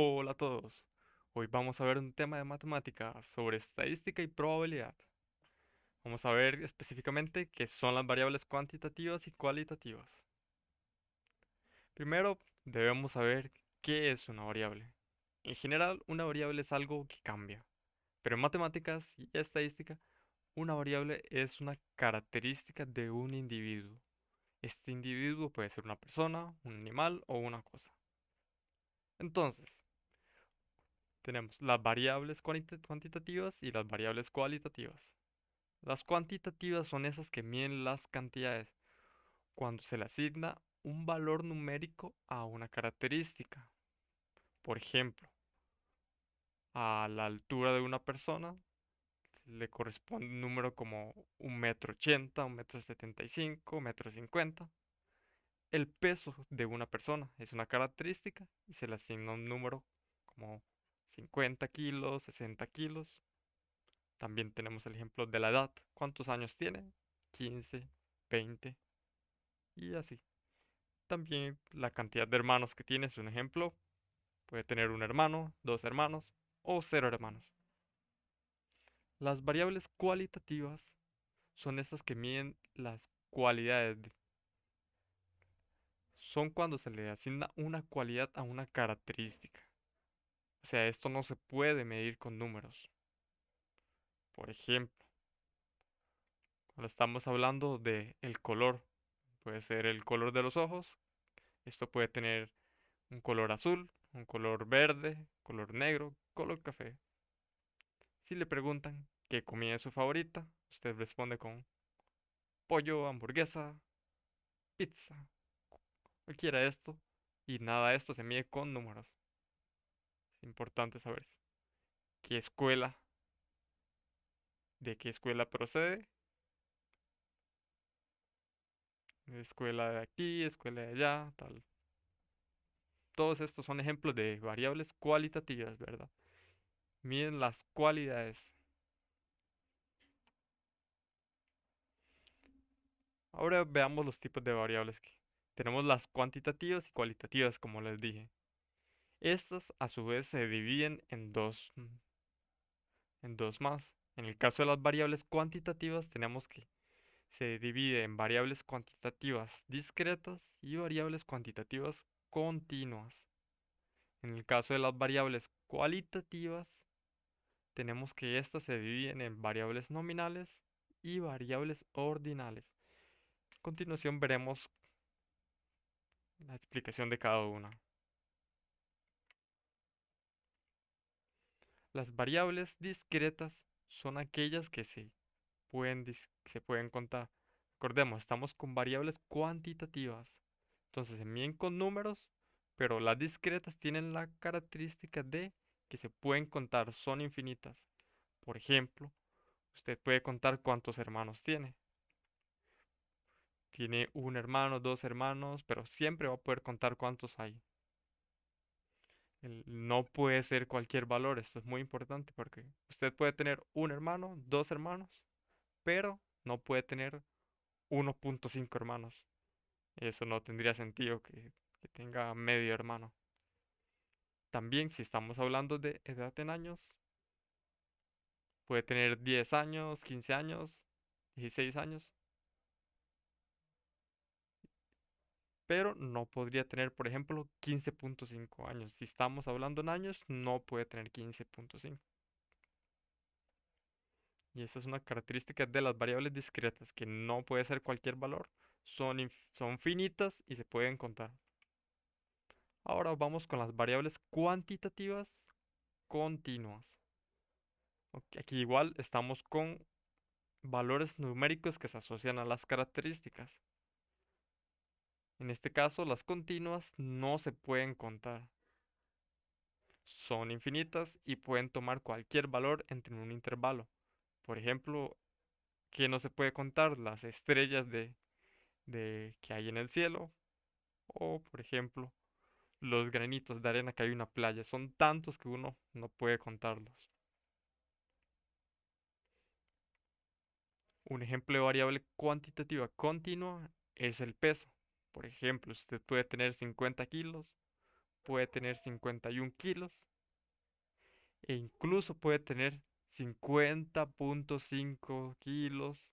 Hola a todos. Hoy vamos a ver un tema de matemáticas sobre estadística y probabilidad. Vamos a ver específicamente qué son las variables cuantitativas y cualitativas. Primero, debemos saber qué es una variable. En general, una variable es algo que cambia, pero en matemáticas y estadística, una variable es una característica de un individuo. Este individuo puede ser una persona, un animal o una cosa. Entonces, tenemos las variables cuantitativas y las variables cualitativas. Las cuantitativas son esas que miden las cantidades cuando se le asigna un valor numérico a una característica. Por ejemplo, a la altura de una persona le corresponde un número como 1,80 m, 1,75 m, 1,50 m. El peso de una persona es una característica y se le asigna un número como 50 kilos, 60 kilos. También tenemos el ejemplo de la edad. ¿Cuántos años tiene? 15, 20 y así. También la cantidad de hermanos que tiene es un ejemplo. Puede tener un hermano, dos hermanos o cero hermanos. Las variables cualitativas son esas que miden las cualidades. Son cuando se le asigna una cualidad a una característica. O sea, esto no se puede medir con números. Por ejemplo, cuando estamos hablando de el color, puede ser el color de los ojos. Esto puede tener un color azul, un color verde, color negro, color café. Si le preguntan qué comida es su favorita, usted responde con pollo, hamburguesa, pizza, cualquiera de esto. Y nada de esto se mide con números. Es importante saber qué escuela, de qué escuela procede, escuela de aquí, escuela de allá, tal. Todos estos son ejemplos de variables cualitativas, ¿verdad? Miden las cualidades. Ahora veamos los tipos de variables que tenemos: las cuantitativas y cualitativas, como les dije. Estas a su vez se dividen en dos más. En el caso de las variables cuantitativas tenemos que se divide en variables cuantitativas discretas y variables cuantitativas continuas. En el caso de las variables cualitativas tenemos que estas se dividen en variables nominales y variables ordinales. A continuación veremos la explicación de cada una. Las variables discretas son aquellas que se pueden contar. Recordemos, estamos con variables cuantitativas. Entonces se miden con números, pero las discretas tienen la característica de que se pueden contar, son infinitas. Por ejemplo, usted puede contar cuántos hermanos tiene. Tiene un hermano, dos hermanos, pero siempre va a poder contar cuántos hay. No puede ser cualquier valor, esto es muy importante porque usted puede tener un hermano, dos hermanos, pero no puede tener 1,5 hermanos. Eso no tendría sentido que tenga medio hermano. También si estamos hablando de edad en años, puede tener 10 años, 15 años, 16 años, pero no podría tener, por ejemplo, 15,5 años. Si estamos hablando en años, no puede tener 15,5. Y esa es una característica de las variables discretas, que no puede ser cualquier valor. Son finitas y se pueden contar. Ahora vamos con las variables cuantitativas continuas. Aquí igual estamos con valores numéricos que se asocian a las características. En este caso, las continuas no se pueden contar. Son infinitas y pueden tomar cualquier valor entre un intervalo. Por ejemplo, que no se puede contar las estrellas que hay en el cielo. O, por ejemplo, los granitos de arena que hay en una playa. Son tantos que uno no puede contarlos. Un ejemplo de variable cuantitativa continua es el peso. Por ejemplo, usted puede tener 50 kilos, puede tener 51 kilos e incluso puede tener 50.5 kilos,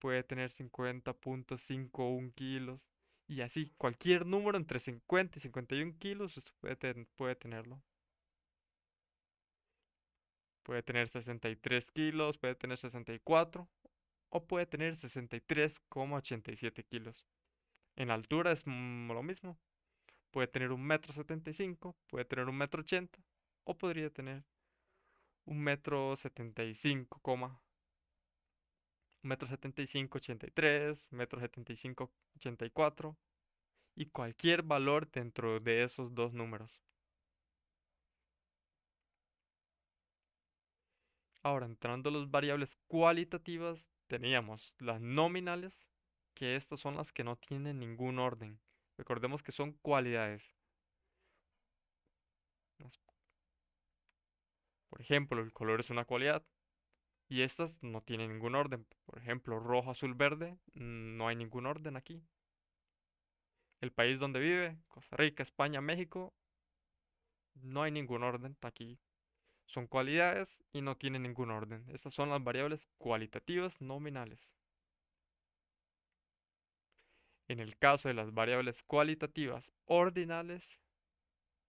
puede tener 50.51 kilos y así, cualquier número entre 50 y 51 kilos usted puede tenerlo. Puede tener 63 kilos, puede tener 64 o puede tener 63,87 kilos. En altura es lo mismo. Puede tener 1,75 m, puede tener 1,80 m o podría tener 1,75 m, 1,75 m, 83, 1,75 m, 84 y cualquier valor dentro de esos dos números. Ahora, entrando a las variables cualitativas, teníamos las nominales, que estas son las que no tienen ningún orden. Recordemos que son cualidades. Por ejemplo, el color es una cualidad y estas no tienen ningún orden. Por ejemplo, rojo, azul, verde, no hay ningún orden aquí. El país donde vive, Costa Rica, España, México, no hay ningún orden aquí. Son cualidades y no tienen ningún orden. Estas son las variables cualitativas nominales. En el caso de las variables cualitativas ordinales,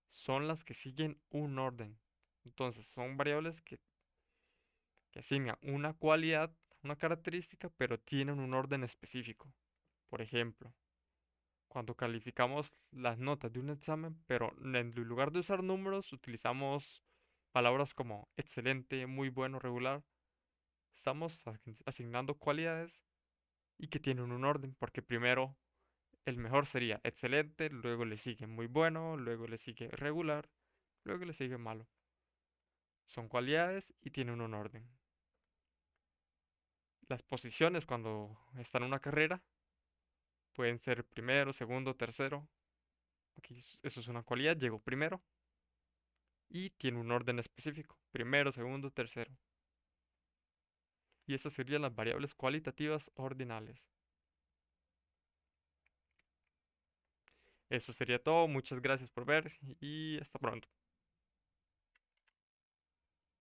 son las que siguen un orden. Entonces, son variables que asignan una cualidad, una característica, pero tienen un orden específico. Por ejemplo, cuando calificamos las notas de un examen, pero en lugar de usar números, utilizamos palabras como excelente, muy bueno, regular. Estamos asignando cualidades y que tienen un orden, porque primero el mejor sería excelente, luego le sigue muy bueno, luego le sigue regular, luego le sigue malo. Son cualidades y tienen un orden. Las posiciones cuando están en una carrera pueden ser primero, segundo, tercero. Aquí eso es una cualidad, llegó primero y tiene un orden específico. Primero, segundo, tercero. Y esas serían las variables cualitativas ordinales. Eso sería todo. Muchas gracias por ver y hasta pronto.